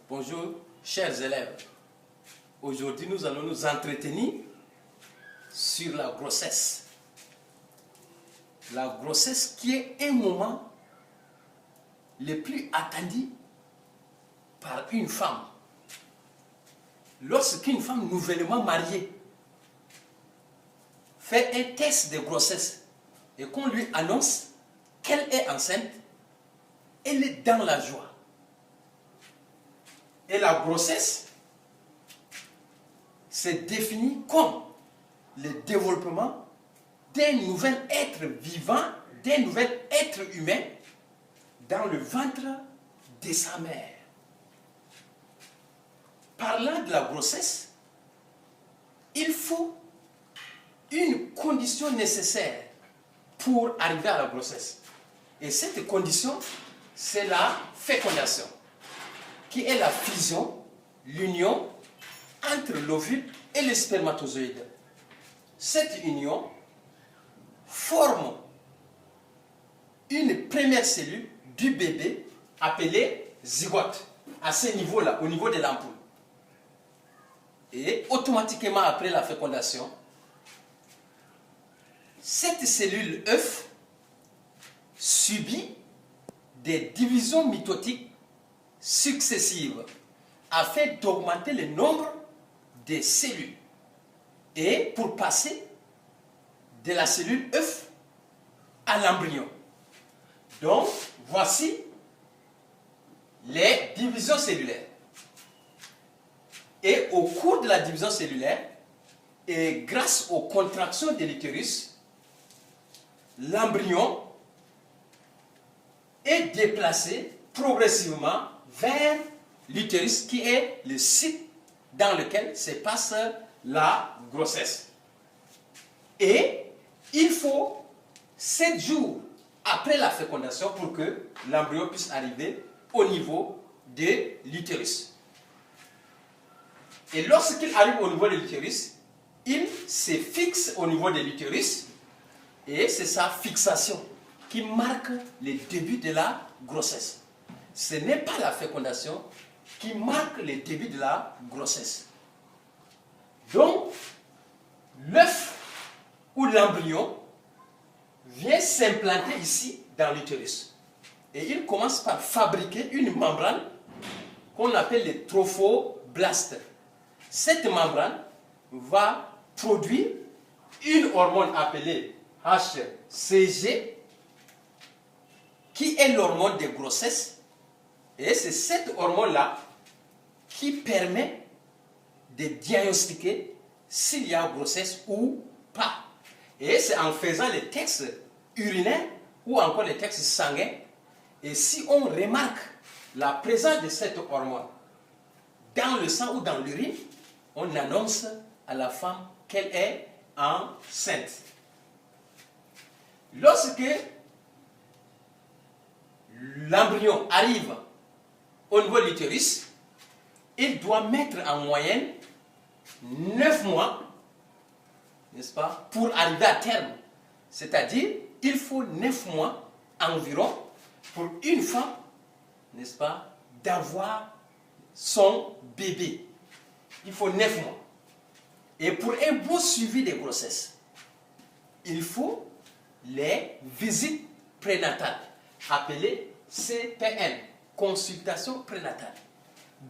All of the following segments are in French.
Bonjour, chers élèves. Aujourd'hui, nous allons nous entretenir sur la grossesse. La grossesse qui est un moment le plus attendu par une femme. Lorsqu'une femme nouvellement mariée fait un test de grossesse et qu'on lui annonce qu'elle est enceinte, elle est dans la joie. Et la grossesse se définit comme le développement d'un nouvel être vivant, d'un nouvel être humain dans le ventre de sa mère. Parlant de la grossesse, il faut une condition nécessaire pour arriver à la grossesse. Et cette condition, c'est la fécondation, qui est la fusion, l'union entre l'ovule et le spermatozoïde. Cette union forme une première cellule du bébé appelée zygote, à ce niveau-là, au niveau de l'ampoule. Et automatiquement après la fécondation, cette cellule œuf subit des divisions mitotiques successives afin d'augmenter le nombre de cellules et pour passer de la cellule œuf à l'embryon. Donc, voici les divisions cellulaires. Et au cours de la division cellulaire, et grâce aux contractions de l'utérus, l'embryon est déplacé progressivement vers l'utérus qui est le site dans lequel se passe la grossesse. Et il faut 7 jours après la fécondation pour que l'embryon puisse arriver au niveau de l'utérus. Et lorsqu'il arrive au niveau de l'utérus, il se fixe au niveau de l'utérus et c'est sa fixation qui marque le début de la grossesse. Ce n'est pas la fécondation qui marque le début de la grossesse. Donc, l'œuf ou l'embryon vient s'implanter ici dans l'utérus. Et il commence par fabriquer une membrane qu'on appelle le trophoblaste. Cette membrane va produire une hormone appelée HCG, qui est l'hormone de grossesse. Et c'est cette hormone-là qui permet de diagnostiquer s'il y a grossesse ou pas. Et c'est en faisant les tests urinaires ou encore les tests sanguins. Et si on remarque la présence de cette hormone dans le sang ou dans l'urine, on annonce à la femme qu'elle est enceinte. Lorsque l'embryon arrive au niveau de l'utérus, il doit mettre en moyenne 9 mois, n'est-ce pas, pour arriver à terme. C'est-à-dire, il faut 9 mois environ pour une femme, n'est-ce pas, d'avoir son bébé. Il faut 9 mois. Et pour un bon suivi des grossesses, il faut les visites prénatales, appelées CPN, consultation prénatale.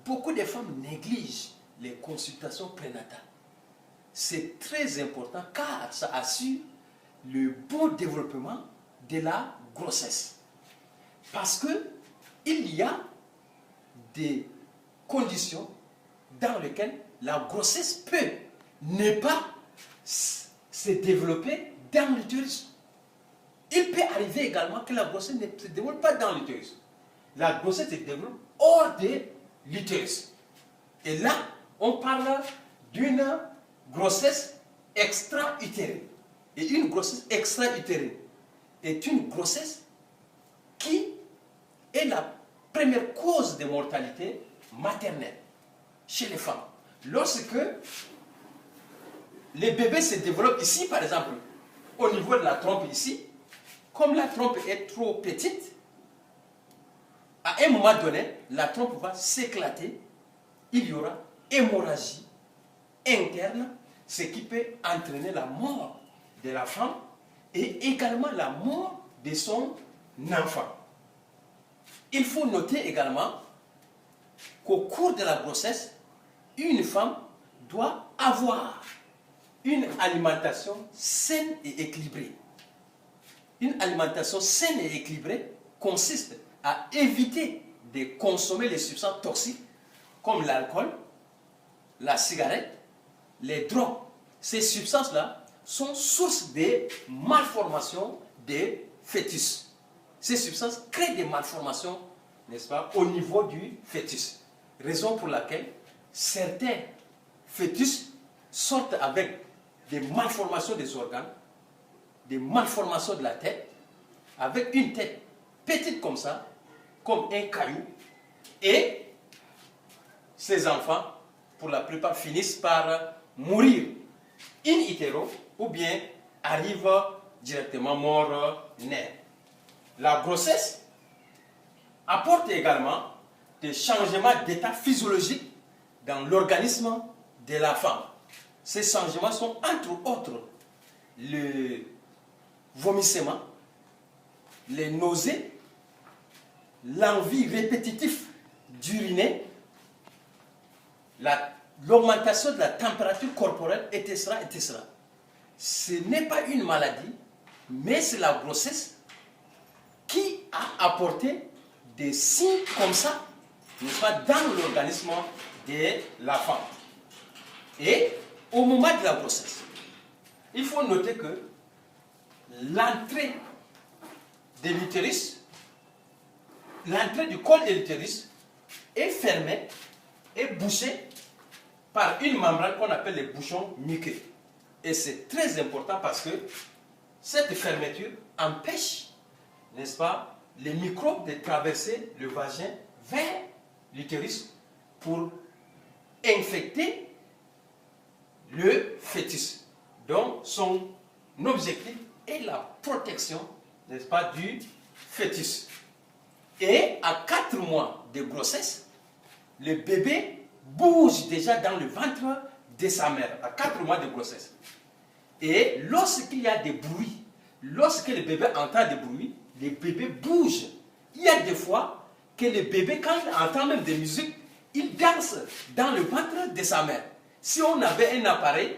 Beaucoup de femmes négligent les consultations prénatales. C'est très important car ça assure le bon développement de la grossesse. Parce qu'il y a des conditions dans lesquelles la grossesse peut ne pas se développer dans l'utérus. Il peut arriver également que la grossesse ne se développe pas dans l'utérus. La grossesse se développe hors de l'utérus. Et là, on parle d'une grossesse extra-utérine. Et une grossesse extra-utérine est une grossesse qui est la première cause de mortalité maternelle chez les femmes. Lorsque les bébés se développent ici, par exemple, au niveau de la trompe ici, comme la trompe est trop petite, à un moment donné, la trompe va s'éclater, il y aura hémorragie interne, ce qui peut entraîner la mort de la femme et également la mort de son enfant. Il faut noter également qu'au cours de la grossesse, une femme doit avoir une alimentation saine et équilibrée. Une alimentation saine et équilibrée consiste à éviter de consommer les substances toxiques comme l'alcool, la cigarette, les drogues. Ces substances-là sont source de malformations des fœtus. Ces substances créent des malformations, n'est-ce pas, au niveau du fœtus. Raison pour laquelle certains fœtus sortent avec des malformations des organes, des malformations de la tête, avec une tête petite comme ça, comme un caillou, et ces enfants, pour la plupart, finissent par mourir in utero ou bien arrivent directement mort-nés. La grossesse apporte également des changements d'état physiologique dans l'organisme de la femme. Ces changements sont entre autres le vomissement, les nausées, l'envie répétitive d'uriner, l'augmentation de la température corporelle, etc., etc. Ce n'est pas une maladie, mais c'est la grossesse qui a apporté des signes comme ça, n'est-ce pas, dans l'organisme de la femme. Et au moment de la grossesse, il faut noter que l'entrée de l'utérus, l'entrée du col de l'utérus est fermée et bouchée par une membrane qu'on appelle les bouchons muqueux. Et c'est très important parce que cette fermeture empêche, n'est-ce pas, les microbes de traverser le vagin vers l'utérus pour infecter le fœtus. Donc, son objectif est la protection, n'est-ce pas, du fœtus. Et à 4 mois de grossesse, le bébé bouge déjà dans le ventre de sa mère, à 4 mois de grossesse. Et lorsqu'il y a des bruits, lorsque le bébé entend des bruits, le bébé bouge. Il y a des fois que le bébé, quand il entend même des musiques, il danse dans le ventre de sa mère. Si on avait un appareil